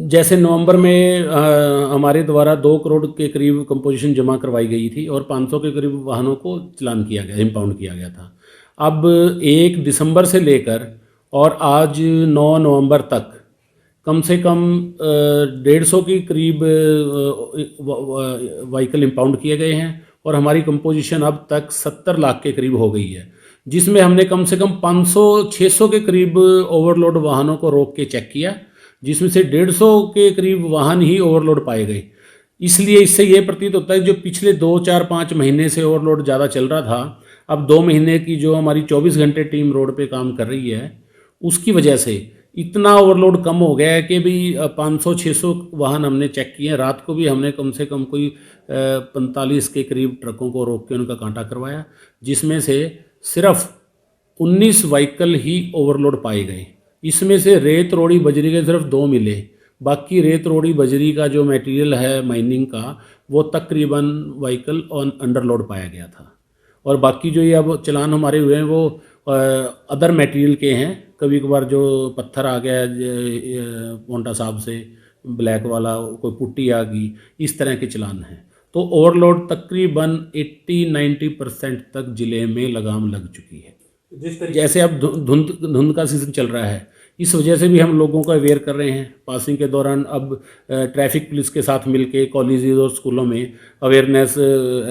जैसे नवंबर में हमारे द्वारा 2 करोड़ के करीब कंपोजिशन जमा करवाई गई थी और 500 के करीब वाहनों को चालान किया गया, इम्पाउंड किया गया था। अब 1 दिसंबर से लेकर और आज 9 नवंबर तक कम से कम 150 के करीब व्हीकल इम्पाउंड किए गए हैं और हमारी कंपोजिशन अब तक 70 लाख के करीब हो गई है, जिसमें हमने कम से कम 500-600 के करीब ओवरलोड वाहनों को रोक के चेक किया, जिसमें से 150 के करीब वाहन ही ओवरलोड पाए गए। इसलिए इससे ये प्रतीत होता है कि जो पिछले 2-4-5 महीने से ओवरलोड ज़्यादा चल रहा था, अब 2 महीने की जो हमारी 24 घंटे टीम रोड पे काम कर रही है, उसकी वजह से इतना ओवरलोड कम हो गया है कि भी 500-600 वाहन हमने चेक किए हैं। रात को भी हमने कम से कम कोई 45 के करीब ट्रकों को रोक के उनका कांटा करवाया, जिसमें से सिर्फ 19 व्हीकल ही ओवरलोड पाए गए। इसमें से रेत रोड़ी बजरी के सिर्फ 2 मिले, बाकी रेत रोड़ी बजरी का जो मटेरियल है माइनिंग का, वो तकरीबन व्हीकल ऑन अंडरलोड पाया गया था। और बाकी जो ये अब चलान हमारे हुए हैं वो अदर मटेरियल के हैं। कभी कभार जो पत्थर आ गया पोंटा साहब से ब्लैक वाला, कोई पुट्टी आ गई, इस तरह के चलान हैं। तो ओवरलोड तकरीबन 80-90% तक ज़िले में लगाम लग चुकी है। जैसे अब धुंध का सीज़न चल रहा है, इस वजह से भी हम लोगों को अवेयर कर रहे हैं। पासिंग के दौरान अब ट्रैफिक पुलिस के साथ मिलके कॉलेजेस और स्कूलों में अवेयरनेस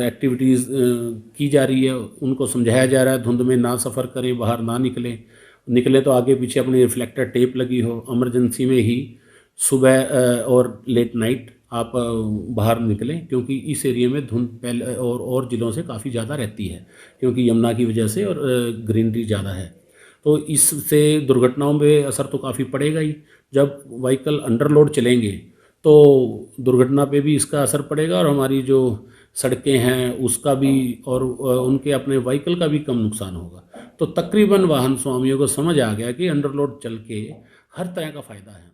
एक्टिविटीज़ की जा रही है, उनको समझाया जा रहा है धुंध में ना सफ़र करें, बाहर ना निकले तो आगे पीछे अपनी रिफ्लेक्टर टेप लगी हो, इमरजेंसी में ही सुबह और लेट नाइट आप बाहर निकलें, क्योंकि इस एरिया में धुंध पहले और ज़िलों से काफ़ी ज़्यादा रहती है, क्योंकि यमुना की वजह से और ग्रीनरी ज़्यादा है। तो इससे दुर्घटनाओं पे असर तो काफ़ी पड़ेगा ही। जब व्हीकल अंडरलोड चलेंगे तो दुर्घटना पे भी इसका असर पड़ेगा और हमारी जो सड़कें हैं उसका भी और उनके अपने व्हीकल का भी कम नुकसान होगा। तो तकरीबन वाहन स्वामियों को समझ आ गया कि अंडरलोड चल के हर तरह का फ़ायदा है।